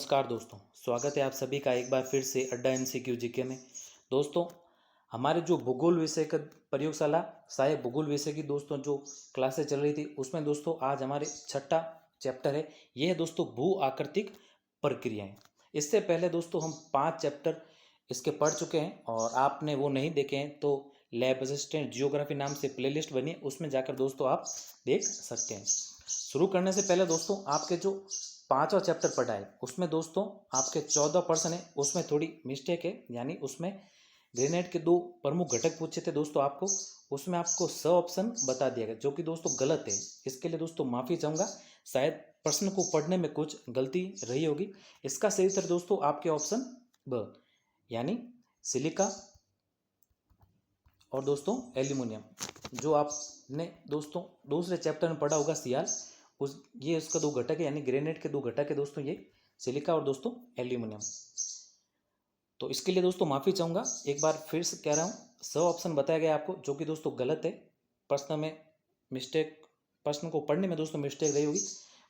नमस्कार दोस्तों, स्वागत है आप सभी का एक बार फिर से अड्डा एमसीक्यू जीके में। दोस्तों, हमारे जो भूगोल विषय का प्रयोगशाला सहायक भूगोल विषय की दोस्तों जो क्लासेस चल रही थी उसमें दोस्तों आज हमारे छठा चैप्टर है। ये है दोस्तों भू आकृतिक प्रक्रियाएं। इससे पहले दोस्तों हम 5 चैप्टर इसके पढ़ चुके हैं और आपने वो नहीं देखे हैं तो लैब असिस्टेंट जियोग्राफी नाम से प्लेलिस्ट बनी है, उसमें जाकर दोस्तों आप देख सकते हैं। शुरू करने से पहले दोस्तों आपके जो 5वां चैप्टर पढ़ा है उसमें दोस्तों आपके 14% है, उसमें थोड़ी मिस्टेक है, यानी उसमें ग्रेनाइट के 2 प्रमुख घटक पूछे थे दोस्तों आपको, उसमें आपको स ऑप्शन बता दिया गया जो कि दोस्तों गलत है। इसके लिए दोस्तों माफ़ी चाहूँगा, शायद प्रश्न को पढ़ने में कुछ गलती रही होगी। इसका सही उत्तर दोस्तों आपके ऑप्शन ब यानी सिलिका और दोस्तों एल्यूमिनियम। जो आपने दोस्तों दूसरे चैप्टर में पढ़ा होगा सियाल, उस ये उसका 2 घटक है, यानी ग्रेनाइट के 2 घटक है दोस्तों, ये सिलिका और दोस्तों एल्यूमिनियम। तो इसके लिए दोस्तों माफ़ी चाहूँगा, एक बार फिर से कह रहा हूँ, स ऑप्शन बताया गया आपको जो कि दोस्तों गलत है। प्रश्न में मिस्टेक, प्रश्न को पढ़ने में दोस्तों मिस्टेक रही होगी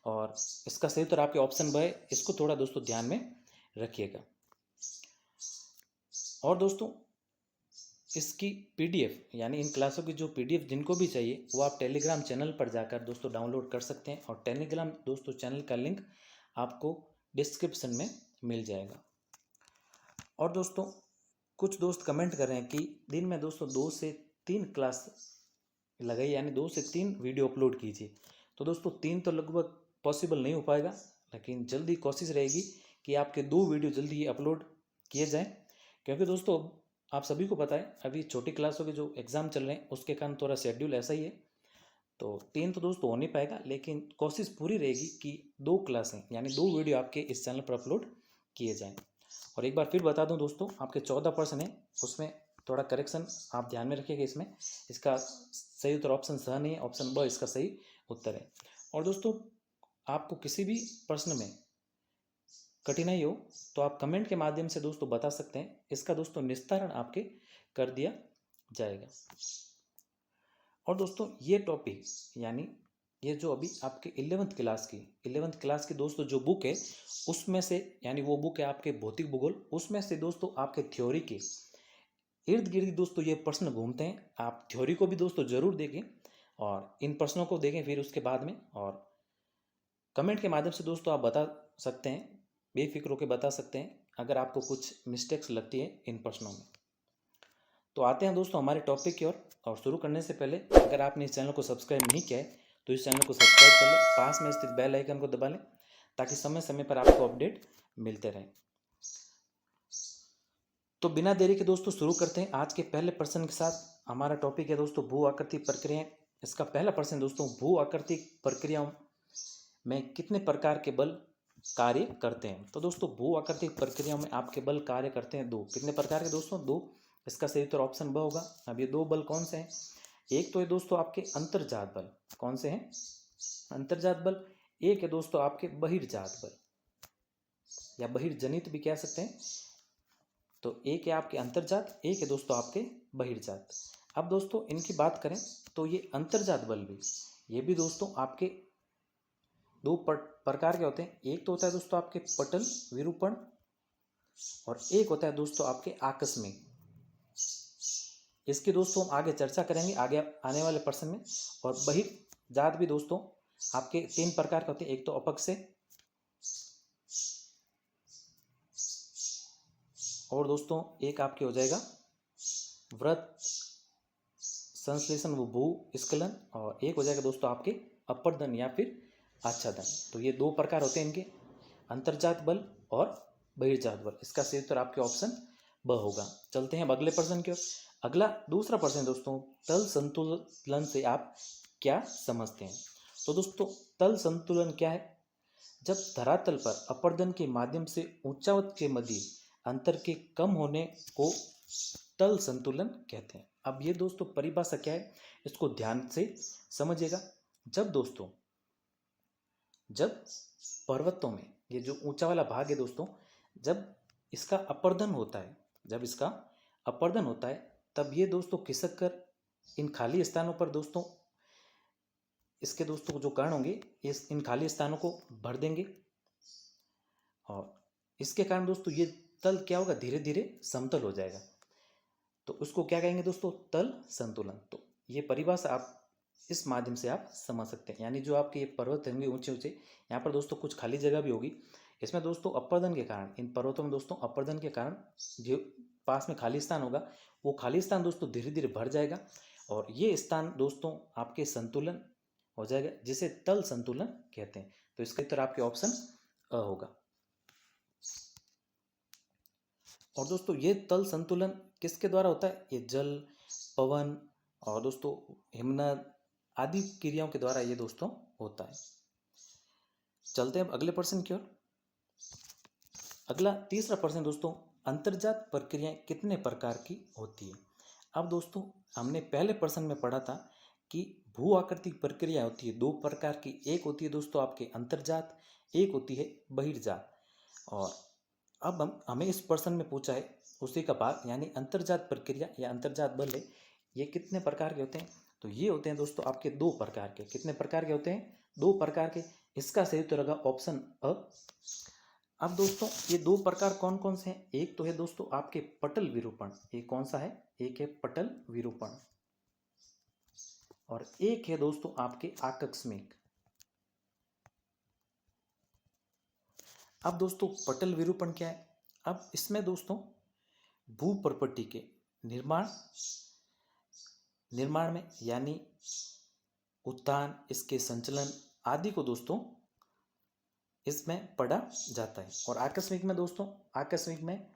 और इसका सही उत्तर आपके ऑप्शन ब है। इसको थोड़ा दोस्तों ध्यान में रखिएगा। और दोस्तों इसकी पीडीएफ यानी इन क्लासों की जो पीडीएफ जिनको भी चाहिए वो आप टेलीग्राम चैनल पर जाकर दोस्तों डाउनलोड कर सकते हैं और टेलीग्राम दोस्तों चैनल का लिंक आपको डिस्क्रिप्शन में मिल जाएगा। और दोस्तों कुछ दोस्त कमेंट कर रहे हैं कि दिन में दोस्तों 2 से 3 क्लास लगाई, यानी 2 से 3 वीडियो अपलोड कीजिए। तो दोस्तों 3 तो लगभग पॉसिबल नहीं हो पाएगा, लेकिन जल्दी कोशिश रहेगी कि आपके 2 वीडियो जल्दी अपलोड किए जाएं, क्योंकि दोस्तों आप सभी को पता है अभी छोटी क्लासों के जो एग्ज़ाम चल रहे हैं उसके कारण थोड़ा शेड्यूल ऐसा ही है। तो 3 तो दोस्तों हो नहीं पाएगा, लेकिन कोशिश पूरी रहेगी कि 2 क्लासें यानी 2 वीडियो आपके इस चैनल पर अपलोड किए जाएं। और एक बार फिर बता दूं दोस्तों, आपके 14% है उसमें थोड़ा करेक्शन आप ध्यान में रखिएगा। इसका सही उत्तर ऑप्शन स नहीं है, ऑप्शन ब इसका सही उत्तर है। और दोस्तों आपको किसी भी प्रश्न में कठिनाई हो तो आप कमेंट के माध्यम से दोस्तों बता सकते हैं, इसका दोस्तों निस्तारण आपके कर दिया जाएगा। और दोस्तों ये टॉपिक यानी ये जो अभी आपके 11th क्लास की दोस्तों जो बुक है उसमें से, यानी वो बुक है आपके भौतिक भूगोल, उसमें से दोस्तों आपके थ्योरी के इर्द गिर्द दोस्तों ये प्रश्न घूमते हैं। आप थ्योरी को भी दोस्तों जरूर देखें और इन प्रश्नों को देखें फिर उसके बाद में, और कमेंट के माध्यम से दोस्तों आप बता सकते हैं, बेफिक्र होकर बता सकते हैं अगर आपको कुछ मिस्टेक्स लगती है इन प्रश्नों में। तो आते हैं दोस्तों हमारे टॉपिक की ओर। और शुरू करने से पहले अगर आपने इस चैनल को सब्सक्राइब नहीं किया है तो इस चैनल को सब्सक्राइब कर लें, पास में स्थित बेल आइकन को दबा लें ताकि समय समय पर आपको अपडेट मिलते रहें। तो बिना देरी के दोस्तों शुरू करते हैं आज के पहले प्रश्न के साथ। हमारा टॉपिक है दोस्तों भू आकृतिक प्रक्रियाएं। इसका पहला प्रश्न दोस्तों, भू आकृतिक प्रक्रियाओं में कितने प्रकार के बल कार्य करते हैं? तो दोस्तों भू आकृतिक प्रक्रियाओं में आपके बल कार्य करते हैं 2। कितने प्रकार के दोस्तों? 2। इसका सही उत्तर ऑप्शन ब होगा। अब ये 2 बल कौन से हैं? एक तो है दोस्तों आपके अंतर्जात बल। कौन से हैं? अंतर्जात बल। एक है दोस्तों आपके बहिर्जात बल या बहिर्जनित भी कह सकते हैं। तो एक है आपके अंतर्जात, एक है दोस्तों आपके बहिर्जात। अब दोस्तों इनकी बात करें तो ये अंतर्जात बल भी, ये भी दोस्तों आपके 2 प्रकार के होते हैं। एक तो होता है दोस्तों आपके पटल विरूपण और एक होता है दोस्तों आपके आकस्मिक। इसकी दोस्तों हम आगे चर्चा करेंगे आगे आने वाले प्रश्न में। और बहिर्जात भी दोस्तों आपके 3 प्रकार के होते हैं। एक तो अपक्षय और दोस्तों एक आपके हो जाएगा व्रत संश्लेषण व भू स्खलन, और एक हो जाएगा दोस्तों आपके अपर्दन या फिर आच्छादन। तो ये 2 प्रकार होते हैं इनके, अंतर्जात बल और बहिर्जात बल। इसका सही उत्तर आपके ऑप्शन ब होगा। चलते हैं अब अगले प्रश्न की ओर। अगला दूसरा प्रश्न दोस्तों, तल संतुलन से आप क्या समझते हैं? तो दोस्तों तल संतुलन क्या है? जब धरातल पर अपर्दन के माध्यम से ऊंचावत के मध्य अंतर के कम होने को तल संतुलन कहते हैं। अब ये दोस्तों परिभाषा क्या है, इसको ध्यान से समझिएगा। जब पर्वतों में ये जो ऊंचा वाला भाग है दोस्तों, जब इसका अपर्दन होता है तब ये दोस्तों खिसक कर इन खाली स्थानों पर दोस्तों, इसके दोस्तों जो कण होंगे इन खाली स्थानों को भर देंगे और इसके कारण दोस्तों ये तल क्या होगा, धीरे धीरे समतल हो जाएगा। तो उसको क्या कहेंगे दोस्तों, तल संतुलन। तो ये परिभाषा आप इस माध्यम से आप समझ सकते हैं। यानी जो आपके ये पर्वत होंगे ऊंचे ऊंचे, यहाँ पर दोस्तों कुछ खाली जगह भी होगी। इसमें दोस्तों अपर्दन के कारण, इन पर्वतों में दोस्तों अपर्दन के कारण जो पास में खाली स्थान होगा, वो खाली स्थान दोस्तों धीरे धीरे भर जाएगा और ये स्थान दोस्तों आपके संतुलन हो जाएगा, जिसे तल संतुलन कहते हैं। तो इसका उत्तर आपके ऑप्शन अ होगा। और दोस्तों ये तल संतुलन किसके द्वारा होता है, ये जल, पवन और दोस्तों हिमनद आदि क्रियाओं के द्वारा ये दोस्तों होता है। चलते हैं अब अगले प्रश्न की ओर। अगला तीसरा प्रश्न दोस्तों, अंतर्जात प्रक्रियाएं कितने प्रकार की होती है। अब दोस्तों हमने पहले प्रश्न में पढ़ा था कि भू आकृतिक प्रक्रिया होती है दो प्रकार की। एक होती है दोस्तों आपके अंतर्जात, एक होती है बहिर्जात। और अब हमें इस प्रश्न में पूछा है उसी का भाग, यानी अंतर्जात प्रक्रिया या अंतर्जात बल है, ये कितने प्रकार के होते हैं। तो ये होते हैं दोस्तों आपके दो प्रकार के। कितने प्रकार के होते हैं, दो प्रकार के। इसका सही उत्तर होगा ऑप्शन अ। अब दोस्तों ये दो प्रकार कौन कौन से हैं, एक तो है दोस्तों आपके पटल विरूपण, एक कौन सा है, एक है पटल विरूपण, और एक है दोस्तों आपके आकस्मिक। अब दोस्तों पटल विरूपण क्या है, अब इसमें दोस्तों भू प्रॉपर्टी के निर्माण में यानी उत्थान, इसके संचलन आदि को दोस्तों इसमें पढ़ा जाता है। और आकस्मिक में दोस्तों, आकस्मिक में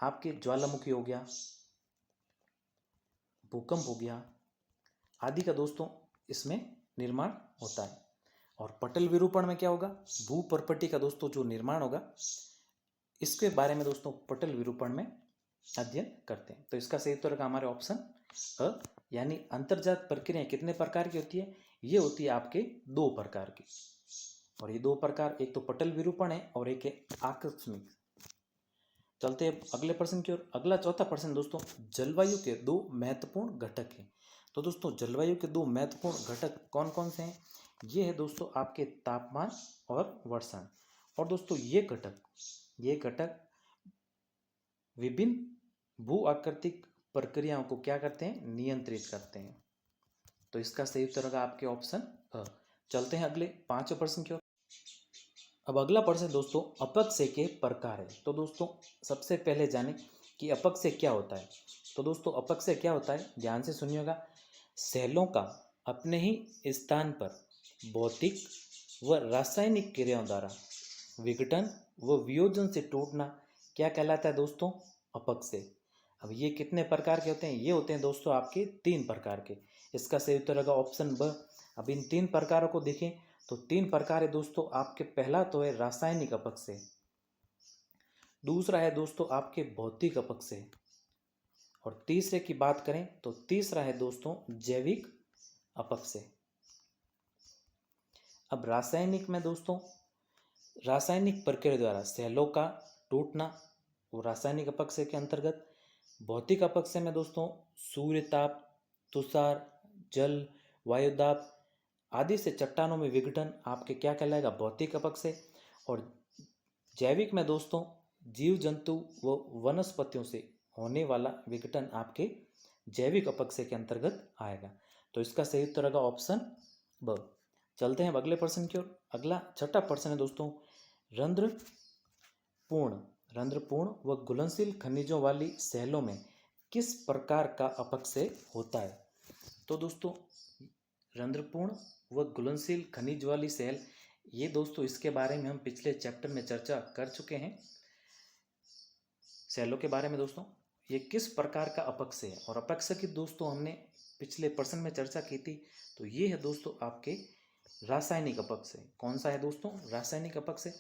आपके ज्वालामुखी हो गया, भूकंप हो गया आदि का दोस्तों इसमें निर्माण होता है। और पटल विरूपण में क्या होगा, भू प्रॉपर्टी का दोस्तों जो निर्माण होगा, इसके बारे में दोस्तों पटल विरूपण में अध्ययन करते हैं। तो इसका सही उत्तर का हमारे ऑप्शन अ, यानी अंतर्जात प्रक्रियाएं कितने प्रकार की होती है, ये होती है आपके दो प्रकार की। और ये दो प्रकार, एक तो पटल विरूपण है और एक है आकस्मिक। चलते हैं अगले प्रश्न की ओर। अगला चौथा प्रश्न दोस्तों, जलवायु के दो महत्वपूर्ण घटक हैं। तो दोस्तों जलवायु के दो महत्वपूर्ण घटक कौन कौन से हैं, ये है दोस्तों आपके तापमान और वर्षण। और दोस्तों ये घटक विभिन्न भू आकृतिक प्रक्रियाओं को क्या करते हैं, नियंत्रित करते हैं। तो इसका सही उत्तर होगा आपके ऑप्शन अ। चलते हैं अगले पांचवें प्रश्न की ओर। अब अगला प्रश्न दोस्तों अपक्षय के प्रकार है। तो दोस्तों सबसे पहले जाने कि अपक्षय क्या होता है। तो दोस्तों अपक्षय क्या होता है, ध्यान से सुनिएगा। सेलों का अपने ही स्थान पर भौतिक व रासायनिक क्रियाओं द्वारा विघटन व वियोजन से टूटना क्या कहलाता है दोस्तों, अपक्षय। अब ये कितने प्रकार के होते हैं, ये होते हैं दोस्तों आपके तीन प्रकार के। इसका सही उत्तर होगा ऑप्शन ब। अब इन तीन प्रकारों को देखें तो तीन प्रकार है दोस्तों आपके। पहला तो है रासायनिक अपक्षय, दूसरा है दोस्तों आपके भौतिक अपक्षय, और तीसरे की बात करें तो तीसरा है दोस्तों जैविक अपक्षय। अब रासायनिक में दोस्तों, रासायनिक प्रक्रिया द्वारा सेलों का टूटना वो रासायनिक अपक्षय के अंतर्गत। भौतिक अपक्षय में दोस्तों सूर्य ताप, तुषार, जल, वायुदाब आदि से चट्टानों में विघटन आपके क्या कहलाएगा, भौतिक अपक्षय। और जैविक में दोस्तों जीव जंतु व वनस्पतियों से होने वाला विघटन आपके जैविक अपक्षय के अंतर्गत आएगा। तो इसका सही उत्तर होगा ऑप्शन ब। चलते हैं अब अगले प्रश्न की ओर। अगला छठा प्रश्न है दोस्तों, रंध्रपूर्ण व घुलनशील खनिजों वाली सेलों में किस प्रकार का अपक्षय होता है। तो दोस्तों रंध्रपूर्ण व घुलनशील खनिज वाली सेल, ये दोस्तों इसके बारे में हम पिछले चैप्टर में चर्चा कर चुके हैं। सेलों के बारे में दोस्तों ये किस प्रकार का अपक्षय है, और अपक्षय की दोस्तों हमने पिछले प्रश्न में चर्चा की थी। तो ये है दोस्तों आपके रासायनिक अपक्षय। कौन सा है दोस्तों, रासायनिक अपक्षय।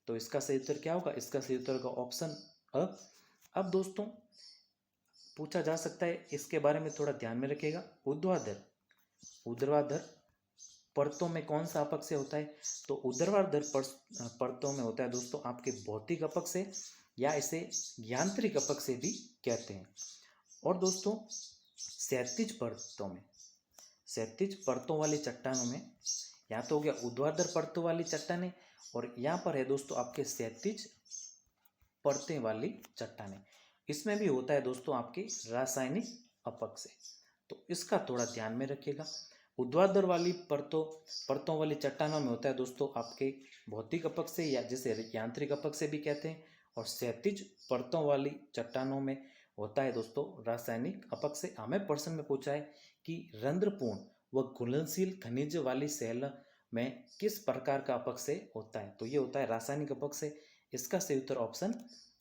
तो इसका सही उत्तर क्या होगा, इसका सही उत्तर होगा ऑप्शन अ। अब दोस्तों पूछा जा सकता है, इसके बारे में थोड़ा ध्यान में रखिएगा। ऊर्ध्वाधर परतों में कौन सा अपक्षय होता है। तो ऊर्ध्वाधर परतों में होता है दोस्तों आपके भौतिक अपक्षय, या इसे यांत्रिक अपक्षय भी कहते हैं। और दोस्तों क्षैतिज परतों वाली चट्टानों में या तो हो गया ऊर्ध्वाधर परतों वाली चट्टानें, और यहाँ पर है दोस्तों आपके क्षैतिज परतें वाली चट्टानें। इसमें भी होता है दोस्तों आपकी रासायनिक अपक्षय, तो इसका थोड़ा ध्यान में रखिएगा। ऊर्ध्वाधर वाली परतों वाली चट्टानों में होता है दोस्तों आपके भौतिक अपक्षय या जिसे यांत्रिक अपक्षय भी कहते हैं, और क्षैतिज परतों वाली चट्टानों में होता है दोस्तों रासायनिक अपक्षय। हमें प्रश्न में पूछा है कि रंध्रपूर्ण व घुलनशील खनिज वाली सेल में किस प्रकार का अपक्षय होता है, तो ये होता है रासायनिक अपक्षय। इसका सही उत्तर ऑप्शन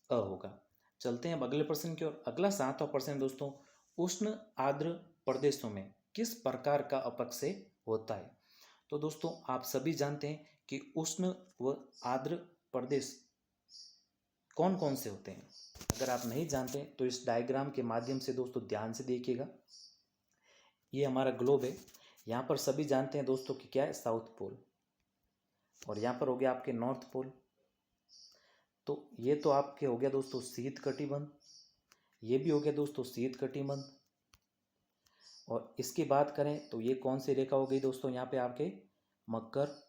अ होगा। चलते हैं अब अगले प्रश्न की ओर। अगला 7वां प्रश्न दोस्तों, उष्ण आर्द्र प्रदेशों में किस प्रकार का अपक्षय होता है। तो दोस्तों आप सभी जानते हैं कि उष्ण व आर्द्र प्रदेश कौन कौन से होते हैं। अगर आप नहीं जानते तो इस डायग्राम के माध्यम से दोस्तों ध्यान से देखिएगा। ये हमारा ग्लोब है, यहाँ पर सभी जानते हैं दोस्तों कि क्या है, साउथ पोल, और यहाँ पर हो गया आपके नॉर्थ पोल। तो ये तो आपके हो गया दोस्तों शीत कटिबंध, ये भी हो गया दोस्तों शीत कटिबंध। और इसकी बात करें तो ये कौन सी रेखा हो गई दोस्तों, यहाँ पे आपके मकर,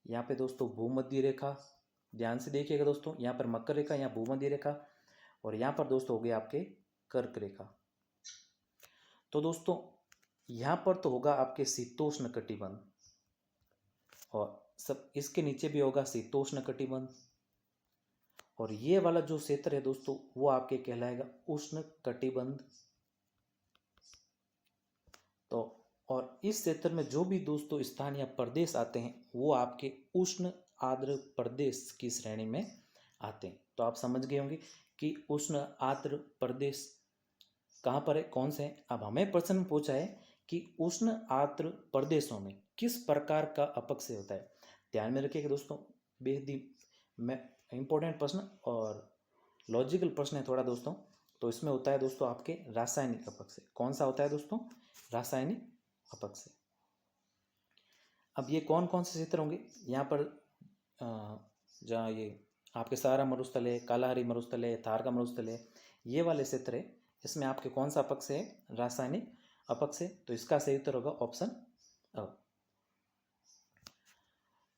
यहाँ पे दोस्तों भूमध्य रेखा, ध्यान से देखिएगा दोस्तों, यहाँ पर मकर रेखा, यहाँ भूमध्य रेखा, और यहाँ पर दोस्तों हो गया आपके कर्क रेखा। तो दोस्तों यहाँ पर तो होगा आपके शीतोष्ण कटिबंध, और सब इसके नीचे भी होगा शीतोष्ण कटिबंध, और ये वाला जो क्षेत्र है दोस्तों वो आपके कहलाएगा उष्ण कटिबंध। तो और इस क्षेत्र में जो भी दोस्तों स्थान या प्रदेश आते हैं वो आपके उष्ण आर्द्र प्रदेश की श्रेणी में आते हैं। तो आप समझ गए होंगे कि उष्ण आर्द्र प्रदेश कहाँ पर है, कौन से हैं। अब हमें प्रश्न पूछा है कि उष्ण आर्द्र प्रदेशों में किस प्रकार का अपक्षय होता है। ध्यान में रखिएगा दोस्तों, बेहद ही इम्पोर्टेंट प्रश्न और लॉजिकल प्रश्न है थोड़ा दोस्तों। तो इसमें होता है दोस्तों आपके रासायनिक अपक्षय। कौन सा होता है दोस्तों, रासायनिक अपक्षय। अब ये कौन कौन से क्षेत्र होंगे, यहाँ पर जहाँ ये आपके सहारा मरुस्थल है, कालाहारी मरुस्थल है, थार का मरुस्थल है, ये वाले क्षेत्र है, इसमें आपके कौन सा अपक्षय है, रासायनिक अपक्षय। तो इसका सही उत्तर होगा ऑप्शन अ।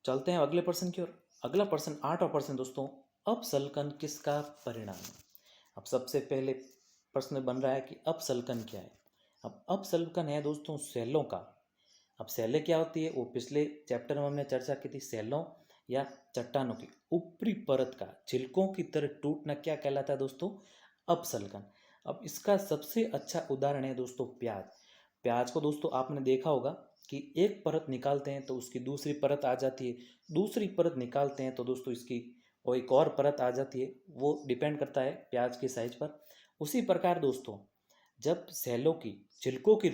चलते हैं अगले प्रश्न की ओर। अगला प्रश्न 8वां प्रश्न दोस्तों, अपसल्कन किसका परिणाम है। अब सबसे पहले प्रश्न बन रहा है कि अपसल्कन क्या है। अब अपसल्कन है दोस्तों सेलों का। अब सेलें क्या होती है वो पिछले चैप्टर में हमने चर्चा की थी। सेलों या चट्टानों की ऊपरी परत का छिलकों की तरह टूटना क्या कहलाता है दोस्तों, अपसल्कन। अब इसका सबसे अच्छा उदाहरण है दोस्तों प्याज। प्याज को दोस्तों आपने देखा होगा कि एक परत निकालते हैं तो उसकी दूसरी परत आ जाती है, दूसरी परत निकालते हैं तो दोस्तों इसकी और एक और परत आ जाती है। वो डिपेंड करता है प्याज के साइज पर। उसी प्रकार दोस्तों जब सेलों की छिलकों के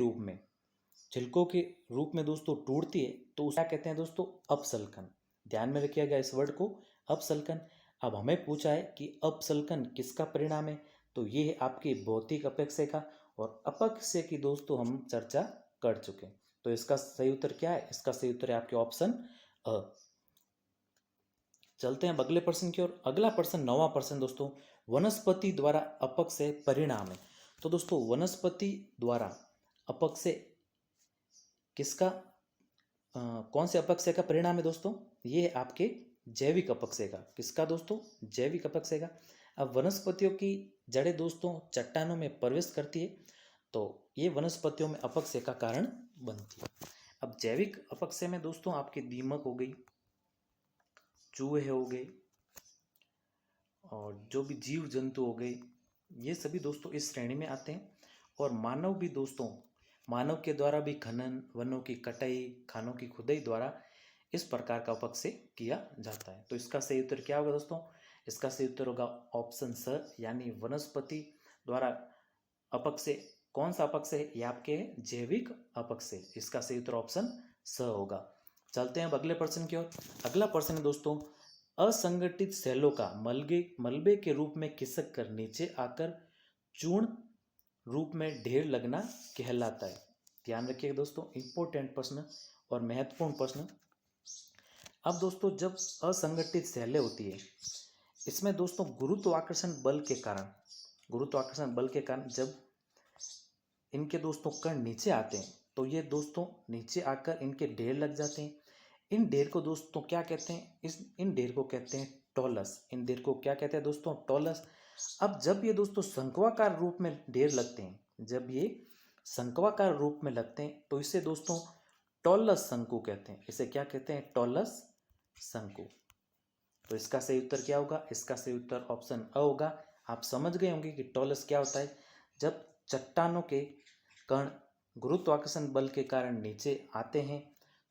रूप में दोस्तों टूटती है तो क्या कहते हैं दोस्तों, अपसल्कन। ध्यान में रखिएगा इस वर्ड को, अपसल्कन। अब हमें पूछा है कि अपसल्कन किसका परिणाम है, तो ये है आपके भौतिक अपक्षय का, और अपक्षय की दोस्तों हम चर्चा कर चुके हैं। तो इसका सही उत्तर क्या है, इसका सही उत्तर है आपके ऑप्शन अ। चलते हैं अगले प्रश्न की ओर। अगला प्रश्न 9वां प्रश्न दोस्तों, वनस्पति द्वारा अपक्षय परिणाम है। तो दोस्तों वनस्पति द्वारा अपक्षय किसका कौन से अपक्षय का परिणाम है दोस्तों, ये है आपके जैविक अपक्षय का। किसका दोस्तों, जैविक अपक्षय का। अब वनस्पतियों की जड़ें दोस्तों चट्टानों में प्रवेश करती है तो ये वनस्पतियों में अपक्षय का कारण बनती है। अब जैविक अपक्षय में दोस्तों आपके दीमक हो गई, चूहे हो गए, और जो भी जीव जंतु हो गए, ये सभी दोस्तों इस श्रेणी में आते हैं। और मानव भी दोस्तों, मानव के द्वारा भी खनन, वनों की कटाई, खानों की खुदाई द्वारा इस प्रकार का अपक्षय किया जाता है। तो इसका सही उत्तर क्या होगा दोस्तों, इसका सही उत्तर होगा ऑप्शन स, यानी वनस्पति द्वारा अपक्षय। कौन सा अपक्षय है, ये आपके जैविक अपक्षय। इसका सही उत्तर ऑप्शन स होगा। चलते हैं अब अगले प्रश्न की ओर। अगला प्रश्न है दोस्तों, असंगठित सेलों का मलबे के रूप में खिसक कर नीचे आकर चूर्ण रूप में ढेर लगना कहलाता है। ध्यान रखिएगा दोस्तों, इंपॉर्टेंट प्रश्न और महत्वपूर्ण प्रश्न। अब दोस्तों जब असंगठित सेलें होती है, इसमें दोस्तों गुरुत्वाकर्षण बल के कारण जब इनके दोस्तों कण नीचे आते हैं तो ये दोस्तों नीचे आकर इनके ढेर लग जाते हैं। इन ढेर को दोस्तों क्या कहते हैं, इन ढेर को कहते हैं टॉलस। इन ढेर को क्या कहते हैं दोस्तों, टॉलस। अब जब ये दोस्तों शंक्वाकार रूप में ढेर लगते हैं, जब ये शंक्वाकार रूप में लगते हैं तो इसे दोस्तों टॉलस शंकु कहते हैं। इसे क्या कहते हैं, टॉलस शंकु। तो इसका सही उत्तर क्या होगा, इसका सही उत्तर ऑप्शन अ होगा। आप समझ गए होंगे कि टॉलस क्या होता है। जब चट्टानों के कण गुरुत्वाकर्षण बल के कारण नीचे आते हैं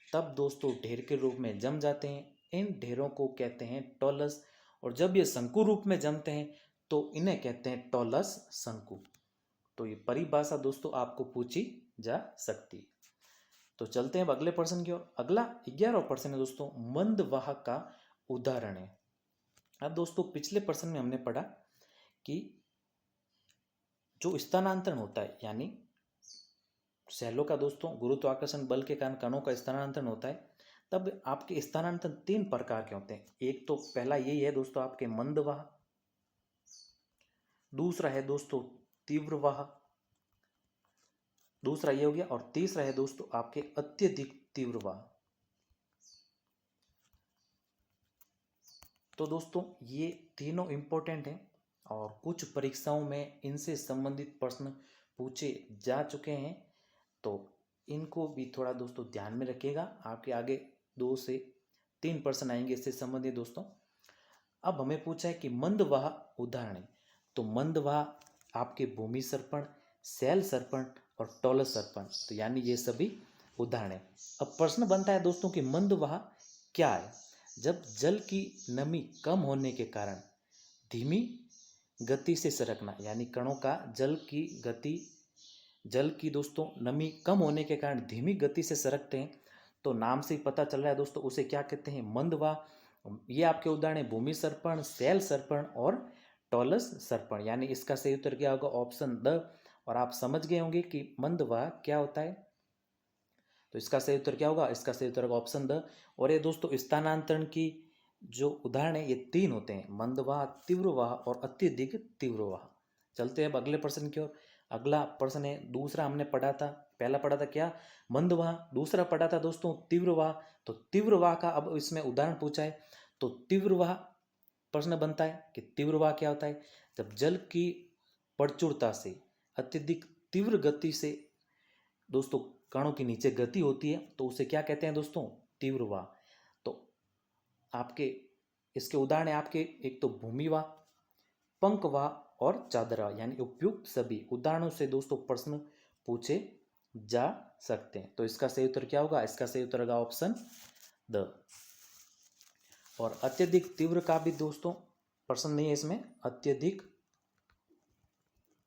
तब दोस्तों ढेर के रूप में जम जाते हैं। इन ढेरों को कहते हैं टॉलस। और जब ये शंकु रूप में जमते हैं तो इन्हें कहते हैं टॉलस शंकु। तो ये परिभाषा दोस्तों आपको पूछी जा सकती है। तो चलते हैं अब अगले प्रश्न की ओर। अगला 11वां प्रश्न है दोस्तों, मंदवाहक का उदाहरण है। अब दोस्तों पिछले प्रश्न में हमने पढ़ा कि जो स्थानांतरण होता है, यानी सेलों का दोस्तों गुरुत्वाकर्षण बल के कारण कणों का स्थानांतरण होता है, तब आपके स्थानांतरण 3 प्रकार के होते हैं। एक तो पहला यही है दोस्तों आपके मंदवाह, दूसरा है दोस्तों तीव्रवाह, दूसरा ये हो गया, और तीसरा है दोस्तों आपके अत्यधिक तीव्रवाह। तो दोस्तों ये तीनों इंपॉर्टेंट हैं और कुछ परीक्षाओं में इनसे संबंधित प्रश्न पूछे जा चुके हैं, तो इनको भी थोड़ा दोस्तों ध्यान में रखिएगा। आपके आगे 2 से 3 प्रश्न आएंगे इससे संबंधित दोस्तों। अब हमें पूछा है कि मंदवाह उदाहरण। तो मंदवाह आपके भूमि सर्पण, शैल सर्पण और टॉलस सर्पण, तो यानी ये सभी उदाहरण है। अब प्रश्न बनता है दोस्तों कि मंदवाह क्या है। जब जल की नमी कम होने के कारण धीमी गति से सरकना, यानी कणों का जल की दोस्तों नमी कम होने के कारण धीमी गति से सरकते हैं, तो नाम से ही पता चल रहा है दोस्तों उसे क्या कहते हैं, मंदवाह। ये आपके उदाहरण है भूमि सर्पण, शैल सर्पण और टॉलस सर्पण, यानी इसका सही उत्तर क्या होगा, ऑप्शन द। और आप समझ गए होंगे कि मंदवाह क्या होता है, तो इसका सही उत्तर क्या होगा, इसका सही उत्तर होगा ऑप्शन द। और ये दोस्तों स्थानांतरण की जो उदाहरण है ये 3 होते हैं, मंदवाह, तीव्रवाह और अत्यधिक तीव्रवाह। चलते हैं अब अगले प्रश्न की ओर। अगला प्रश्न है, दूसरा हमने पढ़ा था, पहला पढ़ा था क्या, मंदवाह, दूसरा पढ़ा था दोस्तों तीव्रवाह। तो तीव्रवाह का अब इसमें उदाहरण पूछा है। तो तीव्रवाह प्रश्न बनता है कि तीव्रवाह क्या होता है। जब जल की प्रचुरता से अत्यधिक तीव्र गति से दोस्तों कणों की नीचे गति होती है तो उसे क्या कहते हैं दोस्तों, तीव्रवाह। तो आपके इसके उदाहरण है आपके, एक तो भूमिवाह, पंखवाह और चादरवाह, यानी उपयुक्त सभी उदाहरणों से दोस्तों प्रश्न पूछे जा सकते हैं। तो इसका सही उत्तर क्या होगा, इसका सही उत्तर होगा ऑप्शन द। और अत्यधिक तीव्र का भी दोस्तों प्रश्न नहीं है इसमें, अत्यधिक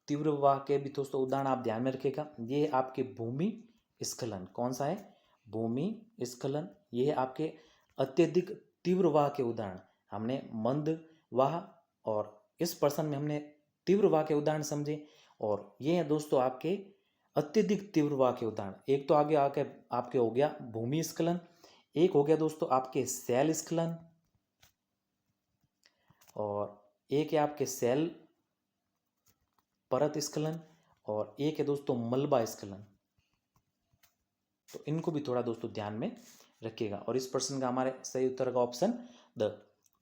तीव्रवाह के भी दोस्तों उदाहरण आप ध्यान में रखिएगा। ये आपके भूमि स्खलन, कौन सा है, भूमि स्खलन, ये है आपके अत्यधिक तीव्रवाह के उदाहरण। हमने मंदवाह और इस प्रश्न में हमने तीव्रवाह के उदाहरण समझे, और ये है दोस्तों आपके अत्यधिक तीव्रवाह के उदाहरण। एक तो आगे आके आपके हो गया भूमि स्खलन, एक हो गया दोस्तों आपके शैल स्खलन, और एक है आपके शैल परत स्खलन, और एक है दोस्तों मलबा स्खलन। तो इनको भी थोड़ा दोस्तों ध्यान में रखिएगा। और इस प्रश्न का हमारे सही उत्तर का ऑप्शन द।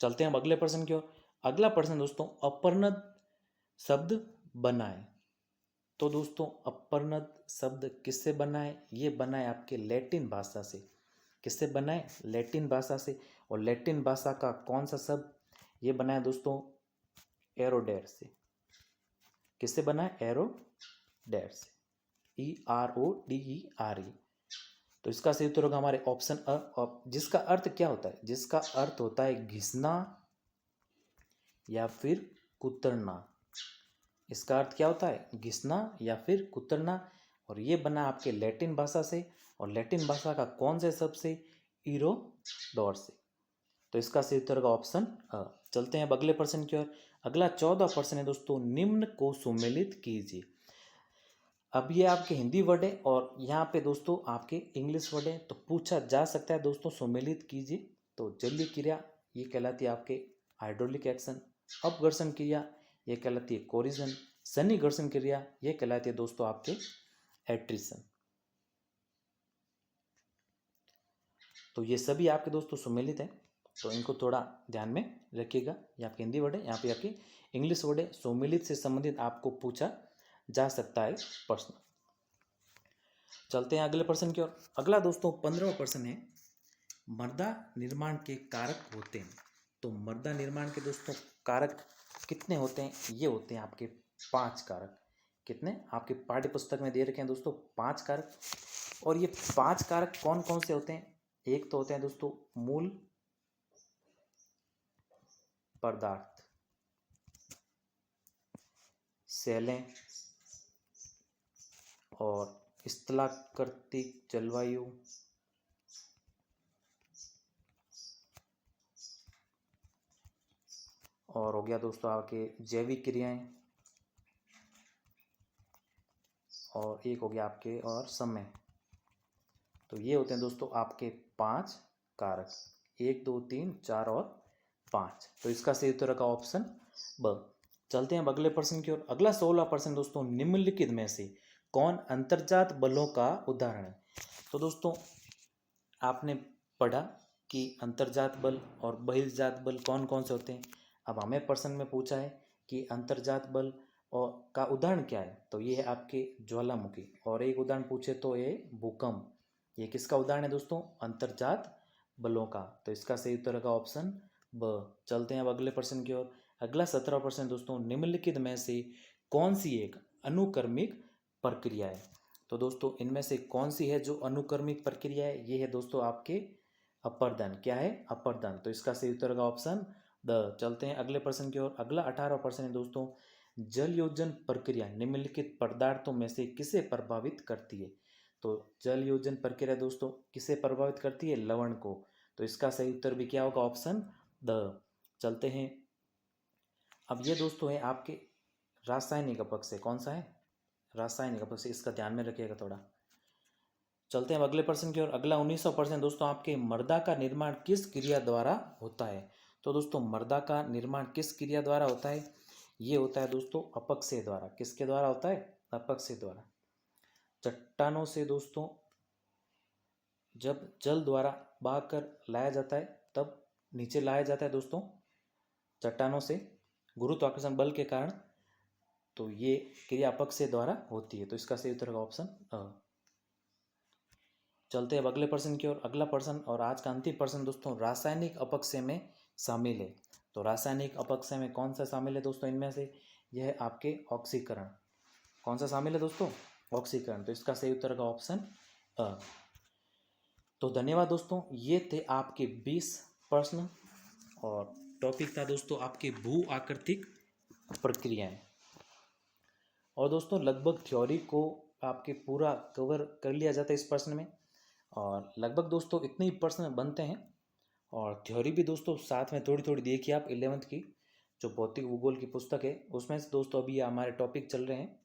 चलते हैं अब अगले प्रश्न की ओर। अगला प्रश्न दोस्तों, अपवर्णद शब्द बनाए। तो दोस्तों अपवर्णद शब्द किससे बना है, ये बना है आपके लैटिन भाषा से। किससे बना है, लैटिन भाषा से। और लैटिन भाषा का कौन सा शब्द, ये बना है दोस्तों एरोडेर से। किससे बना है, एरोडेर से, ERODERE। तो इसका सही उत्तर होगा हमारे ऑप्शन अ, जिसका अर्थ क्या होता है, जिसका अर्थ होता है घिसना या फिर कुतरना। इसका अर्थ क्या होता है, घिसना या फिर कुतरना। और ये बना आपके लैटिन भाषा से, और लैटिन भाषा का कौन से शब्द से, इरोडोर से। तो इसका सही उत्तर होगा ऑप्शन अ। चलते हैं अब अगले प्रश्न की ओर। अगला 14 प्रश्न है दोस्तों, निम्न को सुमेलित कीजिए। अब ये आपके हिंदी वर्ड है और यहाँ पे दोस्तों आपके इंग्लिश वर्ड है, तो पूछा जा सकता है दोस्तों सुमेलित कीजिए। तो जलीय क्रिया ये कहलाती है आपके हाइड्रोलिक एक्शन, अपघर्षण क्रिया ये कहलाती है कोरिजन, सन्नी घर्षण क्रिया ये कहलाती है दोस्तों आपके एट्रिशन। तो ये सभी आपके दोस्तों सुमेलित हैं, तो इनको थोड़ा ध्यान में रखिएगा। ये आपके हिंदी वर्ड है, यहाँ पे आपकी इंग्लिश वर्ड है। सुमेलित से संबंधित आपको पूछा जा सकता है प्रश्न। चलते हैं अगले प्रश्न की ओर। अगला दोस्तों 15वां प्रश्न है, मृदा निर्माण के कारक होते हैं। तो मृदा निर्माण के दोस्तों कारक कितने होते हैं? ये होते हैं आपके 5 कारक। कितने? आपके पाठ्य पुस्तक में दे रखे हैं दोस्तों 5 कारक। और ये 5 कारक कौन कौन से होते हैं? एक तो होते हैं दोस्तों मूल पदार्थ, सेलें और स्थलाकृतिक जलवायु, और हो गया दोस्तों आपके जैविक क्रियाएं, और एक हो गया आपके और समय। तो ये होते हैं दोस्तों आपके 5 कारक, 1 2 3 4 और 5। तो इसका सही उत्तर का ऑप्शन ब। चलते हैं अब अगले प्रश्न की ओर। अगला 16वां प्रश्न दोस्तों, निम्नलिखित में से कौन अंतर्जात बलों का उदाहरण है? तो दोस्तों आपने पढ़ा कि अंतर्जात बल और बहिर्जात बल कौन कौन से होते हैं। अब हमें प्रश्न में पूछा है कि अंतर्जात बल और का उदाहरण क्या है? तो ये है आपके ज्वालामुखी। और एक उदाहरण पूछे तो ये भूकंप। ये किसका उदाहरण है दोस्तों? अंतर्जात बलों का। तो इसका सही उत्तर का ऑप्शन ब। चलते हैं अब अगले प्रश्न की ओर। अगला 17वां प्रश्न दोस्तों, निम्नलिखित में से कौन सी एक अनुक्रमिक प्रक्रिया है? तो दोस्तों इनमें से कौन सी है जो अनुक्रमिक प्रक्रिया है? ये है दोस्तों आपके अपरदन। क्या है? अपरदन। तो इसका सही उत्तर का ऑप्शन द। चलते हैं अगले प्रश्न की ओर। अगला 18वां प्रश्न है दोस्तों, जल योजन प्रक्रिया निम्नलिखित पदार्थों में से किसे प्रभावित करती है? तो जल योजन प्रक्रिया दोस्तों किसे प्रभावित करती है? लवण को। तो इसका सही उत्तर भी क्या होगा? Option the. चलते हैं अब ये दोस्तों है आपके रासायनिक अपक्षय। कौन सा है? रासायनिक अपक्षय। इसका ध्यान में रखिएगा थोड़ा। चलते हैं अगले प्रश्न की ओर। अगला 19वां प्रश्न दोस्तों, आपके मृदा का निर्माण किस क्रिया द्वारा होता है? तो दोस्तों मृदा का निर्माण किस क्रिया द्वारा होता है? ये होता है दोस्तों अपक्षय द्वारा। किसके द्वारा होता है? अपक्षय द्वारा। चट्टानों से दोस्तों जब जल द्वारा बहाकर लाया जाता है तब नीचे लाया जाता है दोस्तों चट्टानों से गुरुत्वाकर्षण बल के कारण। तो ये क्रिया अपक्षय द्वारा होती है। तो इसका सही उत्तर का ऑप्शन अ। चलते हैं अब अगले प्रश्न की ओर। अगला प्रश्न और आज का अंतिम प्रश्न दोस्तों, रासायनिक अपक्षय में शामिल है। तो रासायनिक अपक्षय में कौन सा शामिल है दोस्तों? इनमें से यह है आपके ऑक्सीकरण। कौन सा शामिल है दोस्तों? ऑक्सीकरण। तो इसका सही उत्तर का ऑप्शन अ। तो धन्यवाद दोस्तों, ये थे आपके 20 प्रश्न और टॉपिक था दोस्तों आपके भू आकृतिक प्रक्रियाएं। और दोस्तों लगभग थ्योरी को आपके पूरा कवर कर लिया जाता है इस प्रश्न में। और लगभग दोस्तों इतने ही प्रश्न बनते हैं। और थ्योरी भी दोस्तों साथ में थोड़ी थोड़ी देखिए आप 11वीं की जो भौतिक भूगोल की पुस्तक है उसमें से दोस्तों अभी हमारे टॉपिक चल रहे हैं।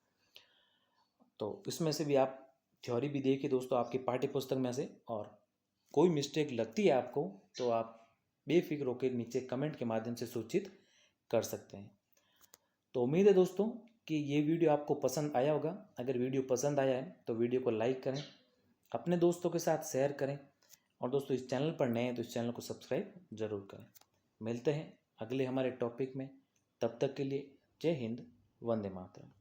तो इसमें से भी आप थ्योरी भी देखिए दोस्तों आपकी पाठ्य पुस्तक में से। और कोई मिस्टेक लगती है आपको तो आप बेफिक्र होकर नीचे कमेंट के माध्यम से सूचित कर सकते हैं। तो उम्मीद है दोस्तों कि ये वीडियो आपको पसंद आया होगा। अगर वीडियो पसंद आया है तो वीडियो को लाइक करें, अपने दोस्तों के साथ शेयर करें। और दोस्तों इस चैनल पर नए हैं तो इस चैनल को सब्सक्राइब जरूर करें। मिलते हैं अगले हमारे टॉपिक में। तब तक के लिए जय हिंद, वंदे मातरम।